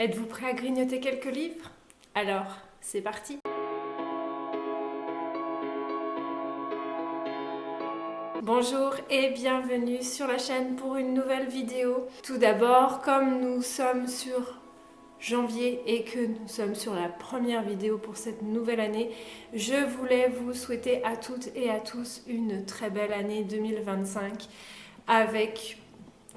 Êtes-vous prêt à grignoter quelques livres? Alors, c'est parti! Bonjour et bienvenue sur la chaîne pour une nouvelle vidéo. Tout d'abord, comme nous sommes sur janvier et que nous sommes sur la première vidéo pour cette nouvelle année, je voulais vous souhaiter à toutes et à tous une très belle année 2025 avec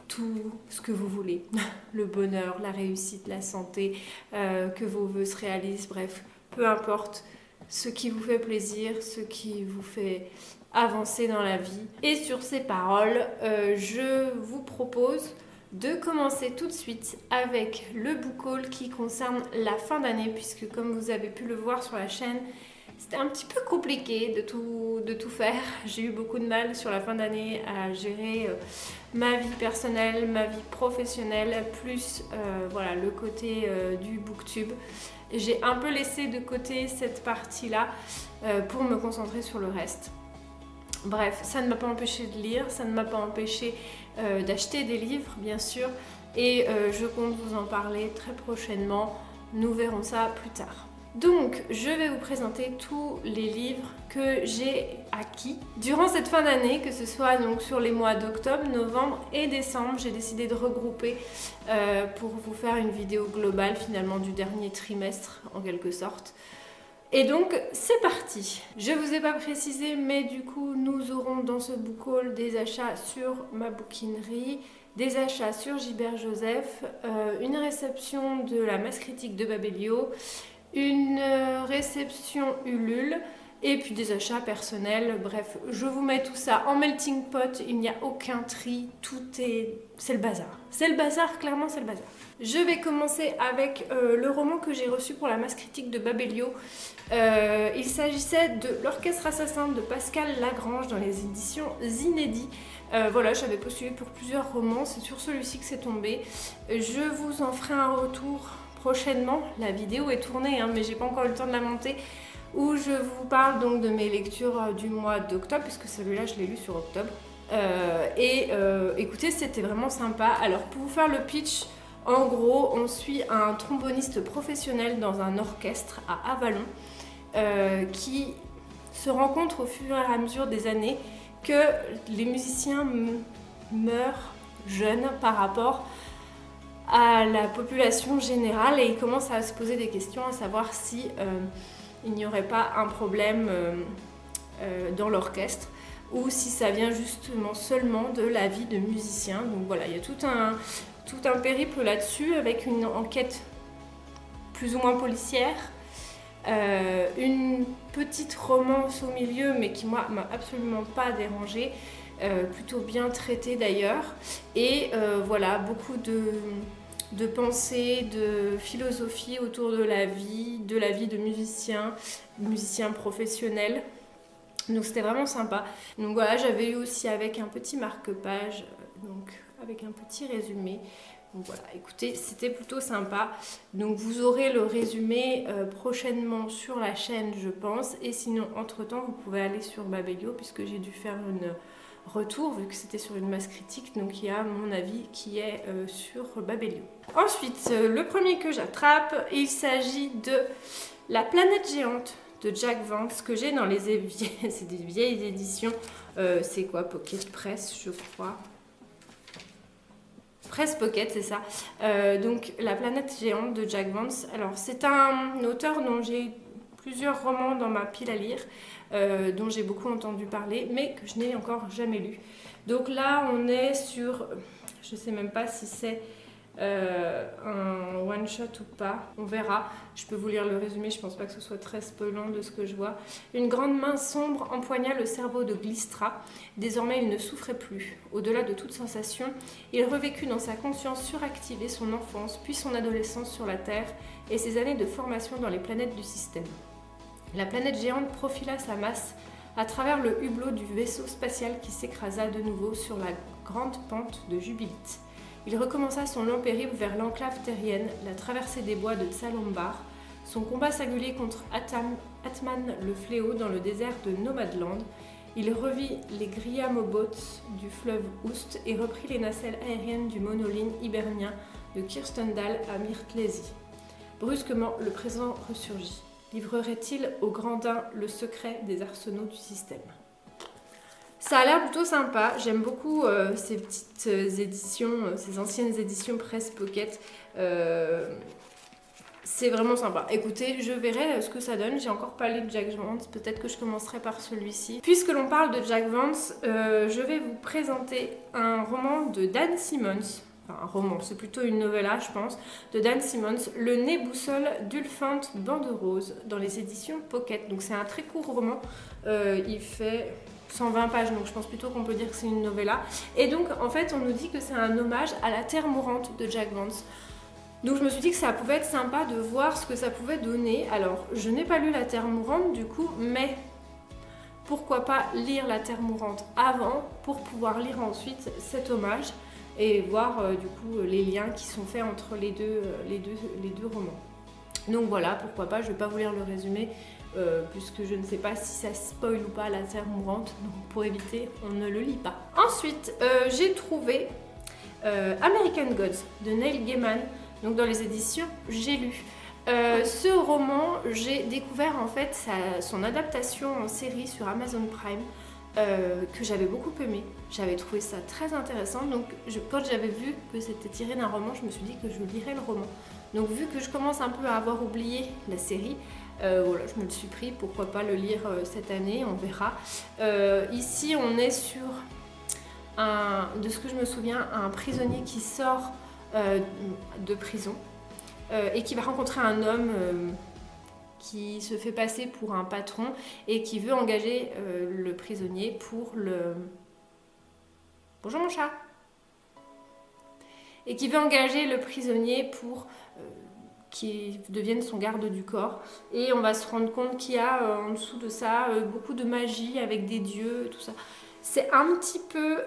tout ce que vous voulez, le bonheur, la réussite, la santé, que vos vœux se réalisent, bref, peu importe ce qui vous fait plaisir, ce qui vous fait avancer dans la vie. Et sur ces paroles, je vous propose de commencer tout de suite avec le book haul qui concerne la fin d'année, puisque comme vous avez pu le voir sur la chaîne, c'était un petit peu compliqué de tout faire. J'ai eu beaucoup de mal sur la fin d'année à gérer ma vie personnelle, ma vie professionnelle, plus voilà, le côté du booktube. J'ai un peu laissé de côté cette partie-là pour me concentrer sur le reste. Bref, ça ne m'a pas empêché de lire, ça ne m'a pas empêché d'acheter des livres, bien sûr, et je compte vous en parler très prochainement. Nous verrons ça plus tard. Donc, je vais vous présenter tous les livres que j'ai acquis durant cette fin d'année, que ce soit donc sur les mois d'octobre, novembre et décembre. J'ai décidé de regrouper pour vous faire une vidéo globale finalement du dernier trimestre en quelque sorte. Et donc, c'est parti. Je vous ai pas précisé, mais du coup, nous aurons dans ce book haul des achats sur ma bouquinerie, des achats sur Gilbert Joseph, une réception de la masse critique de Babelio, une réception Ulule et puis des achats personnels. Bref, je vous mets tout ça en melting pot, il n'y a aucun tri, c'est le bazar. C'est le bazar, clairement c'est le bazar. Je vais commencer avec le roman que j'ai reçu pour la masse critique de Babelio. Il s'agissait de L'Orchestre Assassin de Pascal Lagrange dans les éditions Inédits. Voilà, j'avais postulé pour plusieurs romans, c'est sur celui-ci que c'est tombé. Je vous en ferai un retour prochainement. La vidéo est tournée, hein, mais j'ai pas encore eu le temps de la monter, où je vous parle donc de mes lectures du mois d'octobre, puisque celui-là je l'ai lu sur octobre. Écoutez, c'était vraiment sympa. Alors pour vous faire le pitch, en gros, on suit un tromboniste professionnel dans un orchestre à Avallon qui se rend compte au fur et à mesure des années que les musiciens meurent jeunes par rapport à la population générale, et il commence à se poser des questions à savoir si il n'y aurait pas un problème dans l'orchestre ou si ça vient justement seulement de la vie de musicien. Donc voilà, il y a tout un périple là-dessus avec une enquête plus ou moins policière, une petite romance au milieu mais qui moi m'a absolument pas dérangée, plutôt bien traitée d'ailleurs, et voilà, beaucoup de pensées, de philosophie autour de la vie de musicien professionnel. Donc c'était vraiment sympa. Donc voilà, j'avais eu aussi avec un petit marque-page, donc avec un petit résumé. Donc voilà, écoutez, c'était plutôt sympa. Donc vous aurez le résumé prochainement sur la chaîne, je pense. Et sinon, entre-temps, vous pouvez aller sur Babelio, puisque j'ai dû faire une retour, vu que c'était sur une masse critique. Donc il y a mon avis qui est sur Babelio. Ensuite, le premier que j'attrape, il s'agit de La planète géante de Jack Vance, que j'ai dans les c'est des vieilles éditions. C'est quoi, Pocket Press, je crois. Presse Pocket, c'est ça. Donc La planète géante de Jack Vance. Alors c'est un auteur dont j'ai plusieurs romans dans ma pile à lire, dont j'ai beaucoup entendu parler, mais que je n'ai encore jamais lu. Donc là on est sur, je sais même pas si c'est un one shot ou pas, on verra. Je peux vous lire le résumé, je pense pas que ce soit très spoilant de ce que je vois. Une grande main sombre empoigna le cerveau de Glistra. Désormais il ne souffrait plus. Au-delà de toute sensation, il revécut dans sa conscience suractivée son enfance, puis son adolescence sur la Terre et ses années de formation dans les planètes du système. La planète géante profila sa masse à travers le hublot du vaisseau spatial qui s'écrasa de nouveau sur la grande pente de Jubilite. Il recommença son long périple vers l'enclave terrienne, la traversée des bois de Tsalombar, son combat singulier contre Atman le fléau dans le désert de Nomadland. Il revit les Griamobots du fleuve Oust et reprit les nacelles aériennes du monoline hibernien de Kirsten Dahl à Myrtlesi. Brusquement, le présent ressurgit. Livrerait-il au Grandin le secret des arsenaux du système? Ça a l'air plutôt sympa. J'aime beaucoup ces petites éditions, ces anciennes éditions Presse Pocket. C'est vraiment sympa. Écoutez, je verrai ce que ça donne. J'ai encore pas lu de Jack Vance. Peut-être que je commencerai par celui-ci. Puisque l'on parle de Jack Vance, je vais vous présenter un roman de Dan Simmons. Enfin, un roman, c'est plutôt une novella, je pense, de Dan Simmons, Le nez boussole d'Ulfante Banderose, dans les éditions Pocket. Donc c'est un très court roman. Il fait 120 pages, donc je pense plutôt qu'on peut dire que c'est une novella. Et donc, en fait, on nous dit que c'est un hommage à La Terre mourante de Jack Vance. Donc je me suis dit que ça pouvait être sympa de voir ce que ça pouvait donner. Alors, je n'ai pas lu La Terre mourante du coup, mais pourquoi pas lire La Terre mourante avant pour pouvoir lire ensuite cet hommage et voir du coup les liens qui sont faits entre les deux romans. Donc voilà, pourquoi pas, je ne vais pas vous lire le résumé puisque je ne sais pas si ça spoil ou pas La Terre mourante, donc pour éviter, on ne le lit pas. Ensuite, j'ai trouvé American Gods de Neil Gaiman. Donc dans les éditions, j'ai lu. Ce roman, j'ai découvert en fait son adaptation en série sur Amazon Prime que j'avais beaucoup aimé. J'avais trouvé ça très intéressant. Donc quand j'avais vu que c'était tiré d'un roman, je me suis dit que je lirais le roman. Donc vu que je commence un peu à avoir oublié la série, voilà, je me le suis pris. Pourquoi pas le lire cette année, on verra. Ici, on est sur, de ce que je me souviens, un prisonnier qui sort de prison et qui va rencontrer un homme qui se fait passer pour un patron et qui veut engager le prisonnier pour le... Bonjour mon chat. Et qui veut engager le prisonnier pour qu'il devienne son garde du corps. Et on va se rendre compte qu'il y a en dessous de ça beaucoup de magie avec des dieux, tout ça. C'est un petit peu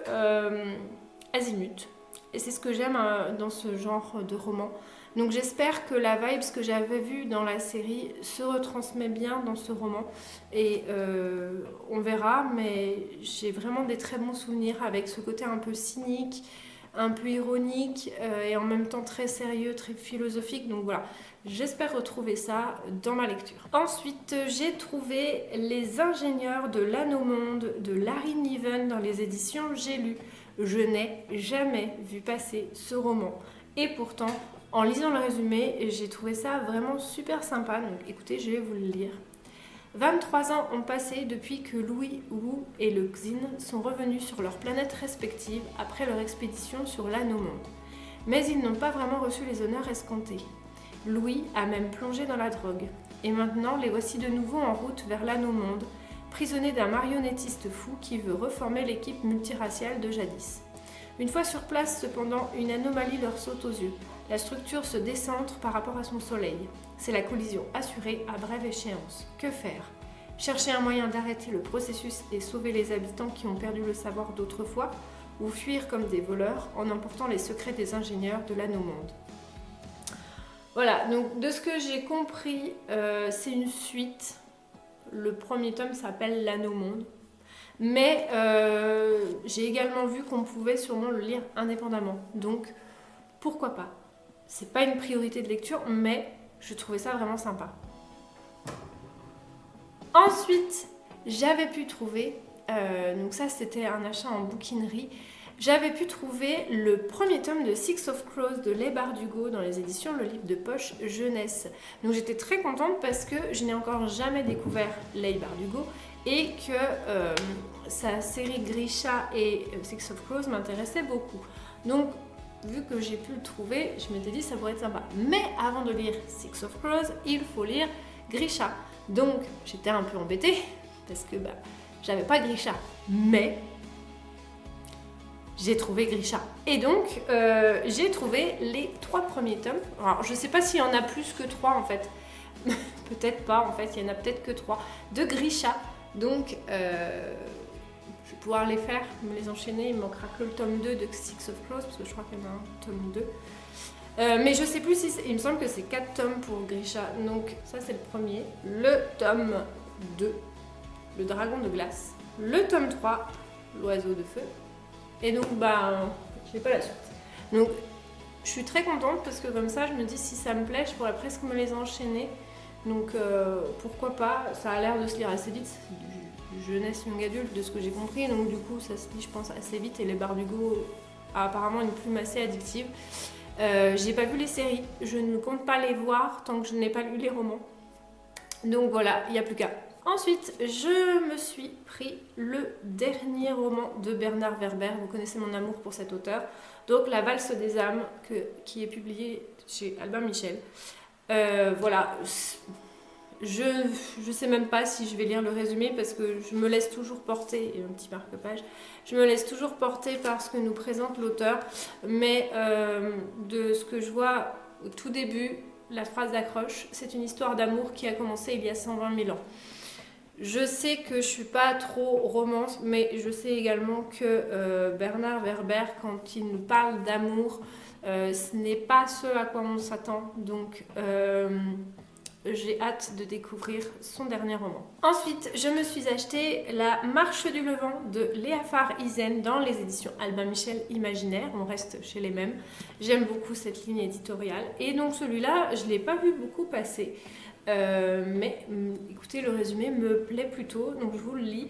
azimut. Et c'est ce que j'aime dans ce genre de roman. Donc j'espère que la vibe que j'avais vue dans la série se retransmet bien dans ce roman. Et on verra, mais j'ai vraiment des très bons souvenirs avec ce côté un peu cynique, un peu ironique et en même temps très sérieux, très philosophique. Donc voilà, j'espère retrouver ça dans ma lecture. Ensuite, j'ai trouvé Les Ingénieurs de l'Anneau Monde de Larry Niven dans les éditions J'ai lu. Je n'ai jamais vu passer ce roman. Et pourtant, en lisant le résumé, j'ai trouvé ça vraiment super sympa. Donc écoutez, je vais vous le lire. 23 ans ont passé depuis que Louis Wu et le Xin sont revenus sur leurs planètes respectives après leur expédition sur l'Anneau Monde. Mais ils n'ont pas vraiment reçu les honneurs escomptés. Louis a même plongé dans la drogue. Et maintenant, les voici de nouveau en route vers l'Anneau Monde, prisonniers d'un marionnettiste fou qui veut reformer l'équipe multiraciale de jadis. Une fois sur place, cependant, une anomalie leur saute aux yeux. La structure se décentre par rapport à son soleil. C'est la collision assurée à brève échéance. Que faire? Chercher un moyen d'arrêter le processus et sauver les habitants qui ont perdu le savoir d'autrefois, ou fuir comme des voleurs en emportant les secrets des ingénieurs de l'Anneau Monde. Voilà, donc de ce que j'ai compris, c'est une suite. Le premier tome s'appelle L'Anneau Monde. Mais j'ai également vu qu'on pouvait sûrement le lire indépendamment. Donc, pourquoi pas? C'est pas une priorité de lecture, mais je trouvais ça vraiment sympa. Ensuite, j'avais pu trouver, donc ça c'était un achat en bouquinerie, j'avais pu trouver le premier tome de Six of Crows de Leigh Bardugo dans les éditions Le Livre de Poche Jeunesse. Donc j'étais très contente parce que je n'ai encore jamais découvert Leigh Bardugo et que sa série Grisha et Six of Crows m'intéressait beaucoup. Donc vu que j'ai pu le trouver, je m'étais dit ça pourrait être sympa. Mais avant de lire Six of Crows, il faut lire Grisha. Donc j'étais un peu embêtée parce que j'avais pas Grisha. Mais j'ai trouvé Grisha. Et donc, j'ai trouvé les 3 premiers tomes. Alors, je sais pas s'il y en a plus que 3 en fait. Peut-être pas, en fait, il y en a peut-être que 3 de Grisha. Donc, je vais pouvoir les faire, me les enchaîner. Il me manquera que le tome 2 de Six of Crows, parce que je crois qu'il y en a un tome 2. Mais je sais plus si il me semble que c'est 4 tomes pour Grisha. Donc, ça, c'est le premier. Le tome 2, le dragon de glace. Le tome 3, l'oiseau de feu. Et donc, j'ai pas la suite. Donc, Je suis très contente parce que comme ça je me dis si ça me plaît je pourrais presque me les enchaîner. Donc pourquoi pas, ça a l'air de se lire assez vite, c'est du jeunesse young adulte de ce que j'ai compris. Donc du coup ça se lit je pense assez vite et les Bardugo a apparemment une plume assez addictive. J'ai pas vu les séries, je ne compte pas les voir tant que je n'ai pas lu les romans. Donc voilà, il n'y a plus qu'à. Ensuite, je me suis pris le dernier roman de Bernard Werber. Vous connaissez mon amour pour cet auteur. Donc La Valse des âmes, qui est publié chez Albin Michel. Voilà, je sais même pas si je vais lire le résumé parce que je me laisse toujours porter, et un petit marque-page, je me laisse toujours porter par ce que nous présente l'auteur. Mais de ce que je vois au tout début, la phrase d'accroche, c'est une histoire d'amour qui a commencé il y a 120 000 ans. Je sais que je suis pas trop romance, mais je sais également que Bernard Werber, quand il nous parle d'amour, ce n'est pas ce à quoi on s'attend. Donc j'ai hâte de découvrir son dernier roman. Ensuite, je me suis acheté La Marche du Levant de Léa Farr-Isen dans les éditions Albin Michel Imaginaire. On reste chez les mêmes. J'aime beaucoup cette ligne éditoriale. Et donc celui-là, je ne l'ai pas vu beaucoup passer. Mais écoutez, le résumé me plaît plutôt, donc je vous le lis.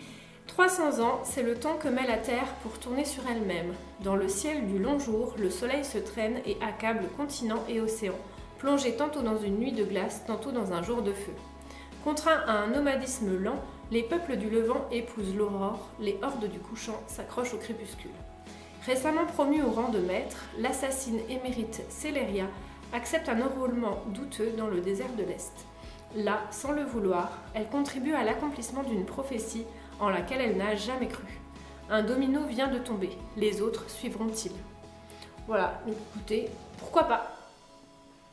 300 ans, c'est le temps que met la Terre pour tourner sur elle-même. Dans le ciel du long jour, le soleil se traîne et accable continents et océans, plongés tantôt dans une nuit de glace, tantôt dans un jour de feu. Contraints à un nomadisme lent, les peuples du Levant épousent l'aurore, les hordes du couchant s'accrochent au crépuscule. Récemment promue au rang de maître, l'assassine émérite Céléria accepte un enrôlement douteux dans le désert de l'Est. Là, sans le vouloir, elle contribue à l'accomplissement d'une prophétie en laquelle elle n'a jamais cru. Un domino vient de tomber, les autres suivront-ils? Voilà, écoutez, pourquoi pas?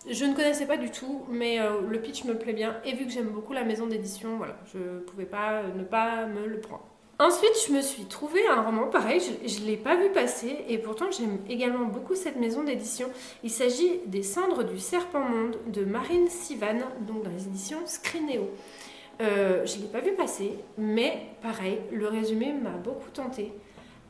Je ne connaissais pas du tout, mais le pitch me plaît bien, et vu que j'aime beaucoup la maison d'édition, voilà, je ne pouvais pas ne pas me le prendre. Ensuite, je me suis trouvé un roman, pareil, je ne l'ai pas vu passer, et pourtant j'aime également beaucoup cette maison d'édition. Il s'agit des Cendres du Serpent-Monde de Marine Sivan, donc dans les éditions Scrinéo. Je ne l'ai pas vu passer, mais pareil, le résumé m'a beaucoup tenté.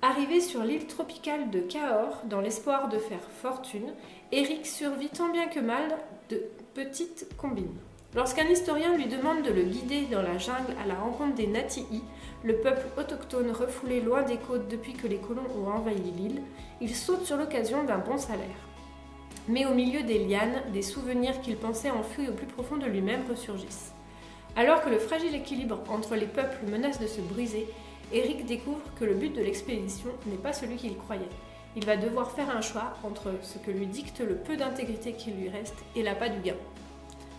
Arrivé sur l'île tropicale de Cahors, dans l'espoir de faire fortune, Eric survit tant bien que mal de petites combines. Lorsqu'un historien lui demande de le guider dans la jungle à la rencontre des Natii, le peuple autochtone refoulé loin des côtes depuis que les colons ont envahi l'île, il saute sur l'occasion d'un bon salaire. Mais au milieu des lianes, des souvenirs qu'il pensait enfouis au plus profond de lui-même ressurgissent. Alors que le fragile équilibre entre les peuples menace de se briser, Eric découvre que le but de l'expédition n'est pas celui qu'il croyait. Il va devoir faire un choix entre ce que lui dicte le peu d'intégrité qui lui reste et l'appât du gain.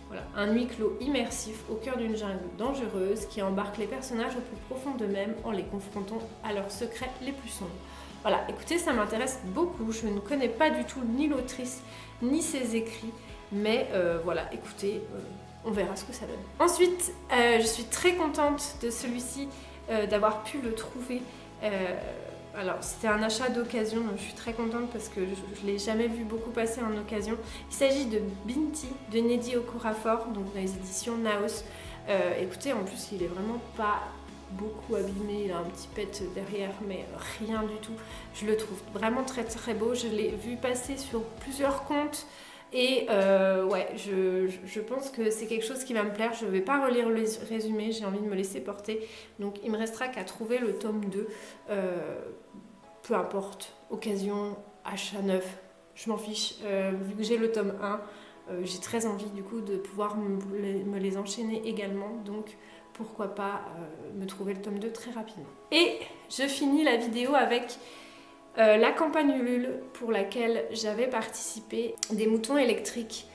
Voilà, un huis clos immersif au cœur d'une jungle dangereuse qui embarque les personnages au plus profond d'eux-mêmes en les confrontant à leurs secrets les plus sombres. Voilà, écoutez, ça m'intéresse beaucoup. Je ne connais pas du tout ni l'autrice ni ses écrits, mais voilà, écoutez, on verra ce que ça donne. Ensuite, je suis très contente de celui-ci, d'avoir pu le trouver. Alors, c'était un achat d'occasion, donc je suis très contente parce que je ne l'ai jamais vu beaucoup passer en occasion. Il s'agit de Binti de Nnedi Okorafor, donc dans les éditions Naos. Écoutez, en plus, il est vraiment pas beaucoup abîmé, il a un petit pet derrière, mais rien du tout. Je le trouve vraiment très très beau. Je l'ai vu passer sur plusieurs comptes. Et ouais, je pense que c'est quelque chose qui va me plaire. Je ne vais pas relire le résumé, j'ai envie de me laisser porter. Donc il me restera qu'à trouver le tome 2. Peu importe, occasion, achat neuf, je m'en fiche. Vu que j'ai le tome 1, j'ai très envie du coup de pouvoir me les enchaîner également. Donc pourquoi pas me trouver le tome 2 très rapidement. Et je finis la vidéo avec la campagne Ulule pour laquelle j'avais participé, des moutons électriques.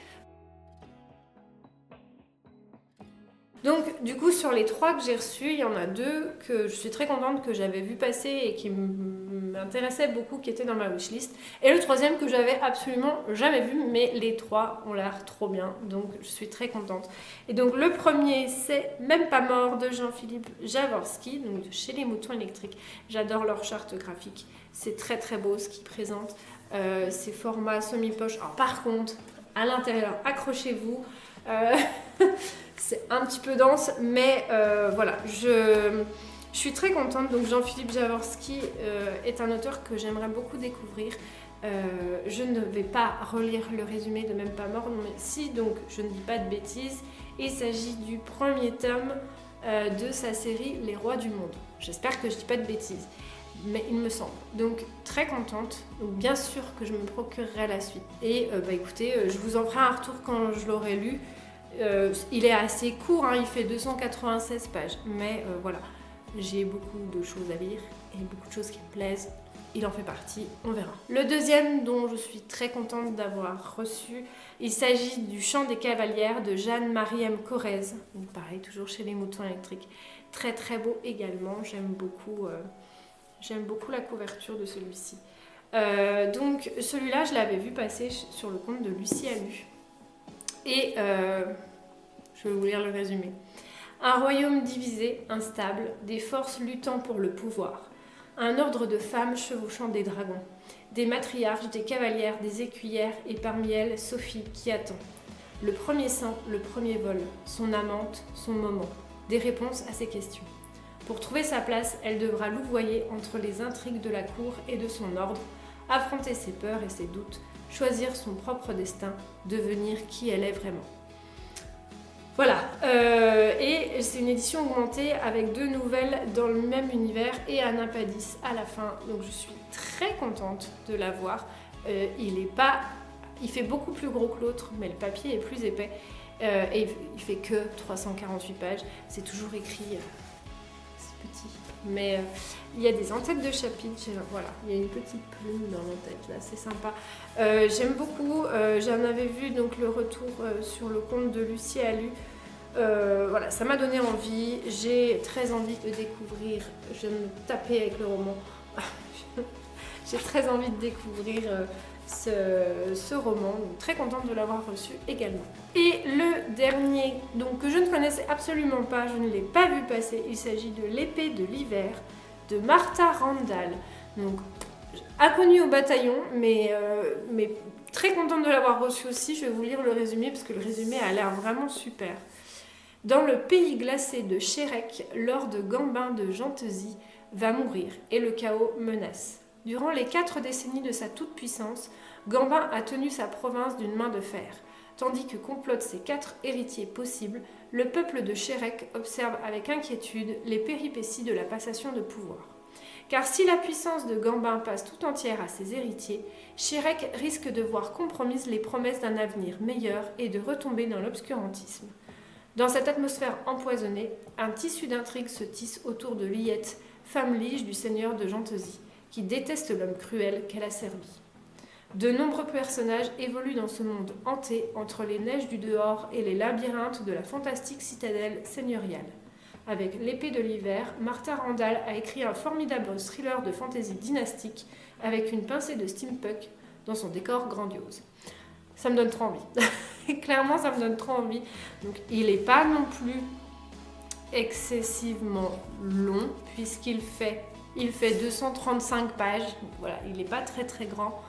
Donc du coup sur les 3 que j'ai reçus, il y en a 2 que je suis très contente que j'avais vu passer et qui m'intéressaient beaucoup, qui étaient dans ma wishlist. Et le 3e que j'avais absolument jamais vu, mais les 3 ont l'air trop bien, donc je suis très contente. Et donc le premier c'est Même pas mort de Jean-Philippe Jaworski, donc de chez les moutons électriques. J'adore leur charte graphique, c'est très très beau ce qu'ils présentent. C'est format semi-poche. Alors par contre, à l'intérieur, accrochez-vous. C'est un petit peu dense, mais voilà, je suis très contente. Donc Jean-Philippe Jaworski est un auteur que j'aimerais beaucoup découvrir. Je ne vais pas relire le résumé de Même pas mort, mais si, donc je ne dis pas de bêtises. Il s'agit du premier tome de sa série Les Rois du Monde. J'espère que je dis pas de bêtises, mais il me semble. Donc très contente, donc bien sûr que je me procurerai la suite. Et écoutez, je vous en ferai un retour quand je l'aurai lu. Il est assez court, hein, il fait 296 pages, mais voilà, j'ai beaucoup de choses à lire et beaucoup de choses qui me plaisent. Il en fait partie, on verra. Le deuxième dont je suis très contente d'avoir reçu, il s'agit du Chant des Cavalières de Jeanne-Marie M. Corrèze. Donc pareil, toujours chez les Moutons Électriques. Très très beau également, j'aime beaucoup la couverture de celui-ci. Donc celui-là, je l'avais vu passer sur le compte de Lucie Alu. Et je vais vous lire le résumé. Un royaume divisé, instable, des forces luttant pour le pouvoir. Un ordre de femmes chevauchant des dragons, des matriarches, des cavalières, des écuyères, et parmi elles, Sophie qui attend. Le premier sang, le premier vol, son amante, son moment, des réponses à ses questions. Pour trouver sa place, elle devra louvoyer entre les intrigues de la cour et de son ordre, affronter ses peurs et ses doutes, choisir son propre destin, devenir qui elle est vraiment. Voilà, et c'est une édition augmentée avec 2 nouvelles dans le même univers et un appendice à la fin. Donc je suis très contente de l'avoir. Il fait beaucoup plus gros que l'autre, mais le papier est plus épais. Et il fait que 348 pages. C'est toujours écrit, c'est petit. Mais il y a des en-têtes de chapitres. Voilà, il y a une petite plume dans l'en-tête là, c'est sympa. J'aime beaucoup. J'en avais vu donc le retour sur le compte de Lucie Alu. Voilà, ça m'a donné envie. J'ai très envie de découvrir. Je vais me taper avec le roman. J'ai très envie de découvrir ce roman. Donc, très contente de l'avoir reçu également. Et le dernier, donc que je ne connaissais absolument pas, je ne l'ai pas vu passer. Il s'agit de L'Épée de l'Hiver de Martha Randall. Donc inconnue au bataillon, mais très contente de l'avoir reçu aussi. Je vais vous lire le résumé parce que le résumé a l'air vraiment super. Dans le pays glacé de Chérec, Lord Gambin de Gentesie va mourir et le chaos menace. Durant les 4 décennies de sa toute-puissance, Gambin a tenu sa province d'une main de fer. Tandis que complotent ses 4 héritiers possibles, le peuple de Chérec observe avec inquiétude les péripéties de la passation de pouvoir. Car si la puissance de Gambin passe tout entière à ses héritiers, Chérec risque de voir compromises les promesses d'un avenir meilleur et de retomber dans l'obscurantisme. Dans cette atmosphère empoisonnée, un tissu d'intrigue se tisse autour de Liette, femme lige du seigneur de Gentesie, qui déteste l'homme cruel qu'elle a servi. De nombreux personnages évoluent dans ce monde hanté entre les neiges du dehors et les labyrinthes de la fantastique citadelle seigneuriale. Avec L'Épée de l'Hiver, Martha Randall a écrit un formidable thriller de fantaisie dynastique avec une pincée de steampunk dans son décor grandiose. Ça me donne trop envie. Clairement, ça me donne trop envie. Donc, il n'est pas non plus excessivement long puisqu'il fait 235 pages. Donc, voilà, il n'est pas très très grand.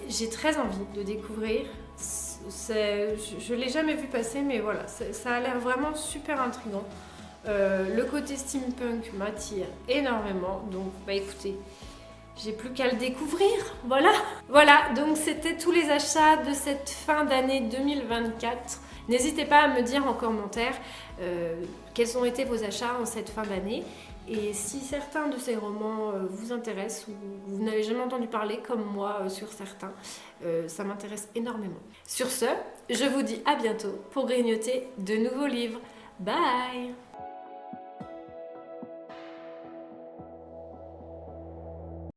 J'ai très envie de découvrir. Je ne l'ai jamais vu passer, mais voilà, ça a l'air vraiment super intriguant. Le côté steampunk m'attire énormément. Donc, écoutez, j'ai plus qu'à le découvrir, voilà. Voilà, donc c'était tous les achats de cette fin d'année 2024. N'hésitez pas à me dire en commentaire quels ont été vos achats en cette fin d'année. Et si certains de ces romans vous intéressent ou vous n'avez jamais entendu parler comme moi sur certains, ça m'intéresse énormément. Sur ce, je vous dis à bientôt pour grignoter de nouveaux livres. Bye!